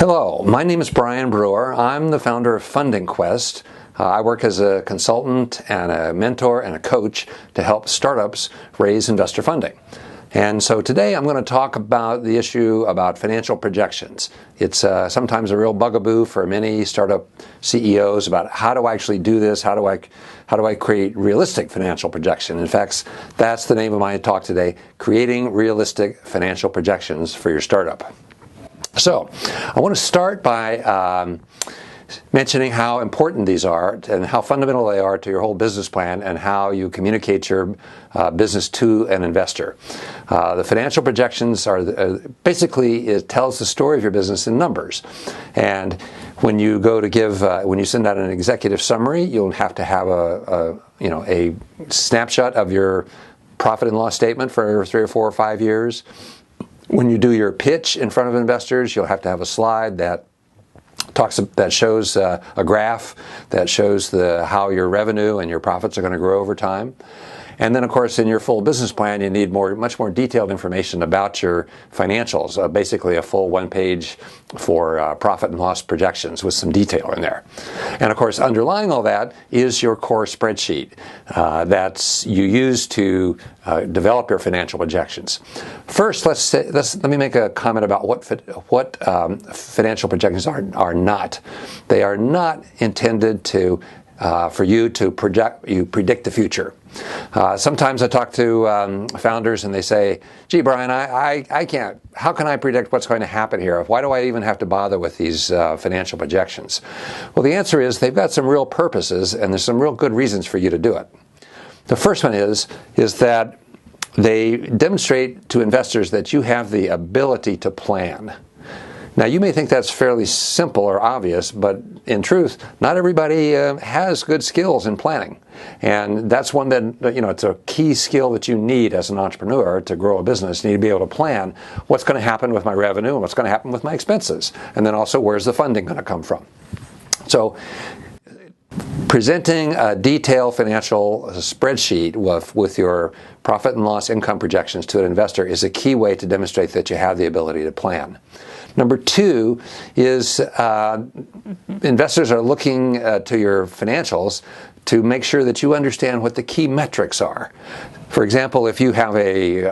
Hello, my name is Bryan Brewer. I'm the founder of Funding Quest. I work as a consultant and a mentor and a coach to help startups raise investor funding. And so today I'm going to talk about the issue about financial projections. It's sometimes a real bugaboo for many startup CEOs about how do I actually do this? How do I create realistic financial projection? In fact, that's the name of my talk today, creating realistic financial projections for your startup. So I want to start by mentioning how important these are and how fundamental they are to your whole business plan and how you communicate your business to an investor. The financial projections are basically, it tells the story of your business in numbers. And when you go to give, when you send out an executive summary, you'll have to have a snapshot of your profit and loss statement for 3 or 4 or 5 years. When you do your pitch in front of investors, you'll have to have a slide that shows a graph that shows how your revenue and your profits are going to grow over time. And then, of course, in your full business plan, you need much more detailed information about your financials, basically a full 1-page for profit and loss projections with some detail in there. And, of course, underlying all that is your core spreadsheet that you use to develop your financial projections. First, let me make a comment about what financial projections are not. They are not intended for you to predict the future. Sometimes I talk to founders and they say, gee, Bryan, I can't. How can I predict what's going to happen here? Why do I even have to bother with these financial projections? Well, the answer is they've got some real purposes and there's some real good reasons for you to do it. The first one is that they demonstrate to investors that you have the ability to plan. Now, you may think that's fairly simple or obvious, but in truth, not everybody has good skills in planning. And that's one that, it's a key skill that you need as an entrepreneur to grow a business. You need to be able to plan what's going to happen with my revenue and what's going to happen with my expenses. And then also, where's the funding going to come from? So, presenting a detailed financial spreadsheet with your profit and loss income projections to an investor is a key way to demonstrate that you have the ability to plan. Number 2 is investors are looking to your financials to make sure that you understand what the key metrics are. For example, if you have a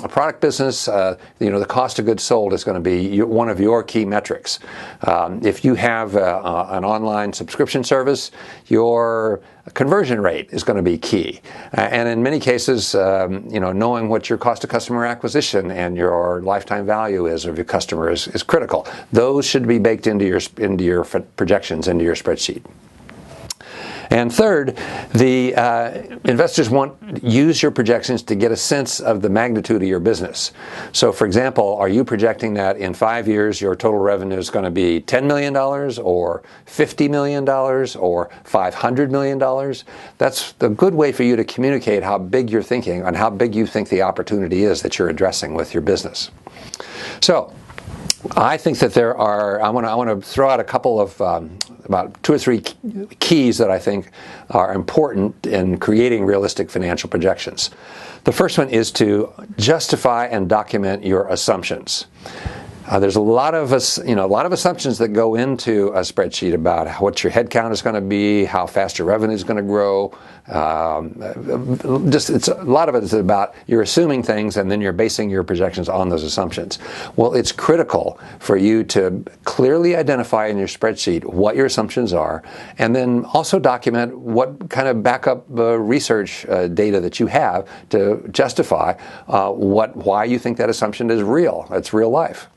product business, the cost of goods sold is going to be one of your key metrics. If you have an online subscription service, your conversion rate is going to be key. And in many cases, knowing what your cost of customer acquisition and your lifetime value is of your customer is critical. Those should be baked into your projections, into your spreadsheet. And third, the investors use your projections to get a sense of the magnitude of your business. So, for example, are you projecting that in 5 years your total revenue is going to be $10 million or $50 million or $500 million? That's a good way for you to communicate how big you're thinking and how big you think the opportunity is that you're addressing with your business. So, I think that I want to throw out a couple of about 2 or 3 keys that I think are important in creating realistic financial projections. The first one is to justify and document your assumptions. There's a lot of assumptions that go into a spreadsheet about what your headcount is going to be, how fast your revenue is going to grow. A lot of it is about you're assuming things and then you're basing your projections on those assumptions. Well, it's critical for you to clearly identify in your spreadsheet what your assumptions are, and then also document what kind of backup research data that you have to justify why you think that assumption is real. It's real life.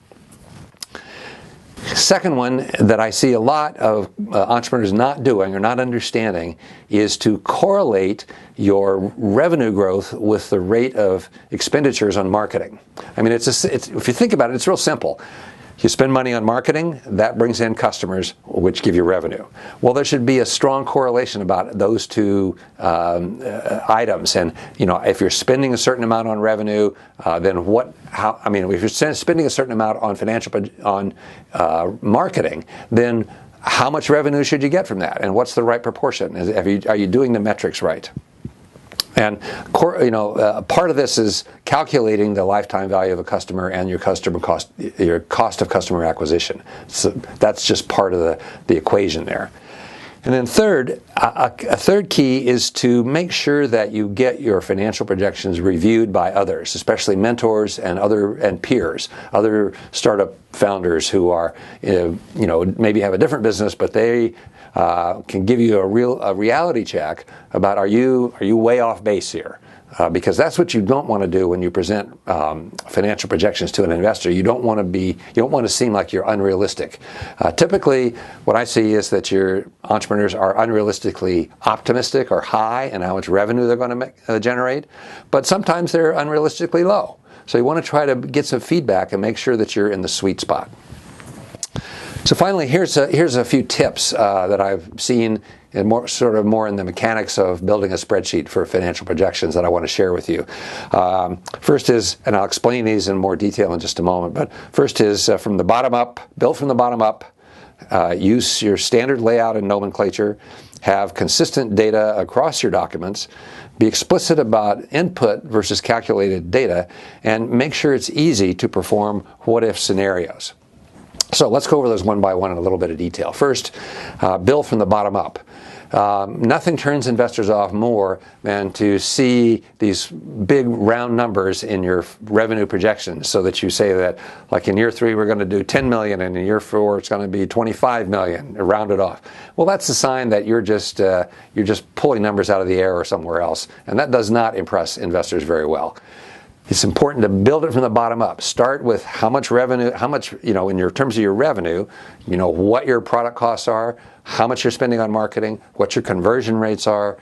Second one that I see a lot of entrepreneurs not doing or not understanding is to correlate your revenue growth with the rate of expenditures on marketing. I mean, if you think about it, it's real simple. You spend money on marketing, that brings in customers, which give you revenue. Well, there should be a strong correlation about those two items. And if you're spending a certain amount on revenue, then if you're spending a certain amount on marketing, then how much revenue should you get from that? And what's the right proportion? Are you doing the metrics right? And part of this is calculating the lifetime value of a customer and your cost of customer acquisition. So that's just part of the equation there. And then third, a third key is to make sure that you get your financial projections reviewed by others, especially mentors and peers, other startup founders who are, maybe have a different business, but they can give you a reality check about are you way off base here. Because that's what you don't want to do when you present financial projections to an investor. You don't want to seem like you're unrealistic. Typically, what I see is that your entrepreneurs are unrealistically optimistic or high in how much revenue they're going to generate, but sometimes they're unrealistically low. So you want to try to get some feedback and make sure that you're in the sweet spot. So finally, here's a few tips that I've seen, and more in the mechanics of building a spreadsheet for financial projections that I want to share with you. First is, and I'll explain these in more detail in just a moment, but first is from the bottom up, build from the bottom up, use your standard layout and nomenclature, have consistent data across your documents, be explicit about input versus calculated data, and make sure it's easy to perform what-if scenarios. So let's go over those one by one in a little bit of detail. First, build from the bottom up. Nothing turns investors off more than to see these big round numbers in your revenue projections, so that you say that, like, in year 3 we're going to do 10 million, and in year 4 it's going to be 25 million, rounded off. Well, that's a sign that you're just pulling numbers out of the air or somewhere else, and that does not impress investors very well. It's important to build it from the bottom up. Start with how much revenue, in your terms of your revenue, what your product costs are, how much you're spending on marketing, what your conversion rates are,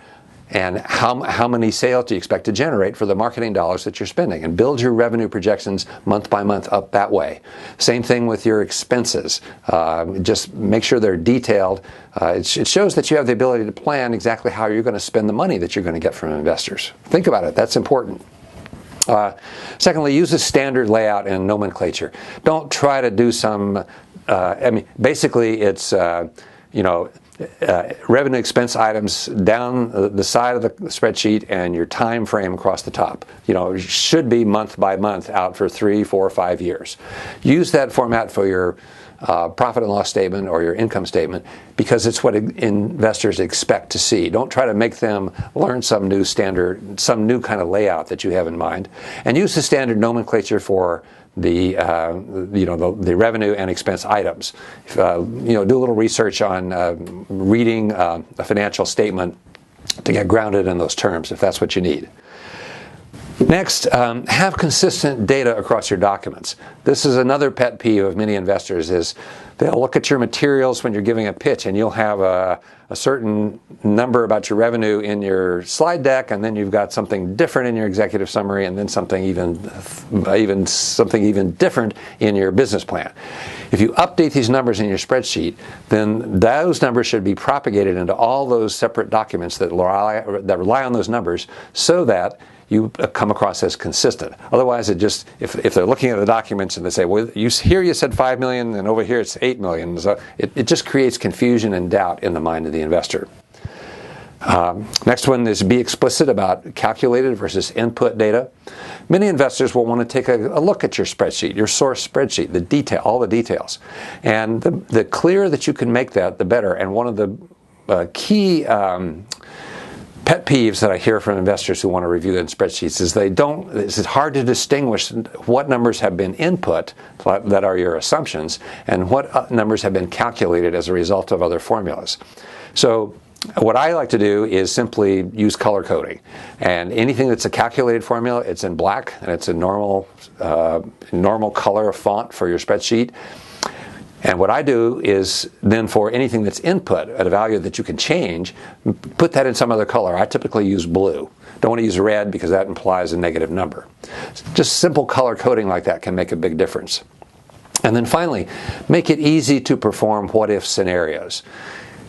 and how many sales do you expect to generate for the marketing dollars that you're spending. And build your revenue projections month by month up that way. Same thing with your expenses. Just make sure they're detailed. It shows that you have the ability to plan exactly how you're going to spend the money that you're going to get from investors. Think about it. That's important. Secondly, use a standard layout and nomenclature. Don't try to do some, basically it's, revenue expense items down the side of the spreadsheet and your time frame across the top. It should be month by month out for 3, 4, 5 years. Use that format for your profit and loss statement or your income statement, because it's what investors expect to see. Don't try to make them learn some new standard, some new kind of layout that you have in mind. And use the standard nomenclature for the revenue and expense items. Do a little research on reading a financial statement to get grounded in those terms, if that's what you need. Next, have consistent data across your documents. This is another pet peeve of many investors, is they'll look at your materials when you're giving a pitch, and you'll have a certain number about your revenue in your slide deck, and then you've got something different in your executive summary, and then something even different in your business plan. If you update these numbers in your spreadsheet, then those numbers should be propagated into all those separate documents that rely on those numbers, so that you come across as consistent. Otherwise, if they're looking at the documents and they say, well, here you said 5 million and over here it's 8 million, so it just creates confusion and doubt in the mind of the investor. Next one is be explicit about calculated versus input data. Many investors will want to take a look at your spreadsheet, your source spreadsheet, all the details. And the clearer that you can make that, the better. And one of the key pet peeves that I hear from investors who want to review in spreadsheets is it's hard to distinguish what numbers have been input, that are your assumptions, and what numbers have been calculated as a result of other formulas. So what I like to do is simply use color coding. And anything that's a calculated formula, it's in black, and it's a normal color font for your spreadsheet. And what I do is then, for anything that's input at a value that you can change, put that in some other color. I typically use blue. Don't want to use red because that implies a negative number. Just simple color coding like that can make a big difference. And then finally, make it easy to perform what-if scenarios.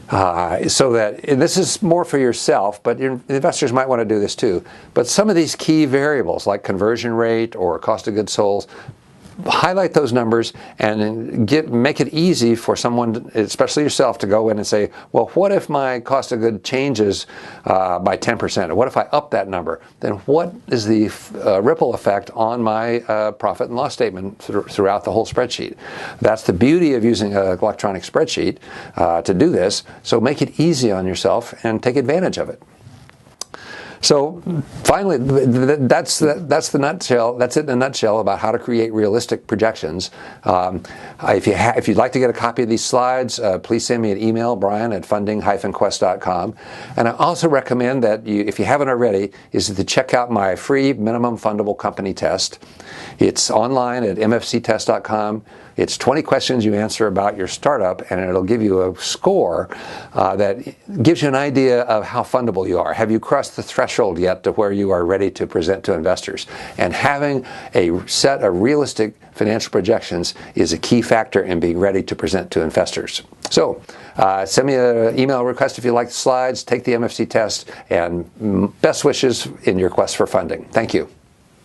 So that, and this is more for yourself, but your investors might want to do this too. But some of these key variables, like conversion rate or cost of goods sold, highlight those numbers and make it easy for someone, especially yourself, to go in and say, well, what if my cost of goods changes by 10%? Or what if I up that number? Then what is the ripple effect on my profit and loss statement throughout the whole spreadsheet? That's the beauty of using an electronic spreadsheet to do this. So make it easy on yourself and take advantage of it. So finally, that's the nutshell. That's it in a nutshell about how to create realistic projections. If you'd like to get a copy of these slides, please send me an email, brian@funding-quest.com. And I also recommend that you, if you haven't already, is to check out my free minimum fundable company test. It's online at mfctest.com. It's 20 questions you answer about your startup, and it'll give you a score that gives you an idea of how fundable you are. Have you crossed the threshold yet to where you are ready to present to investors? And having a set of realistic financial projections is a key factor in being ready to present to investors. So send me an email request if you like the slides, take the MFC test, and best wishes in your quest for funding. Thank you.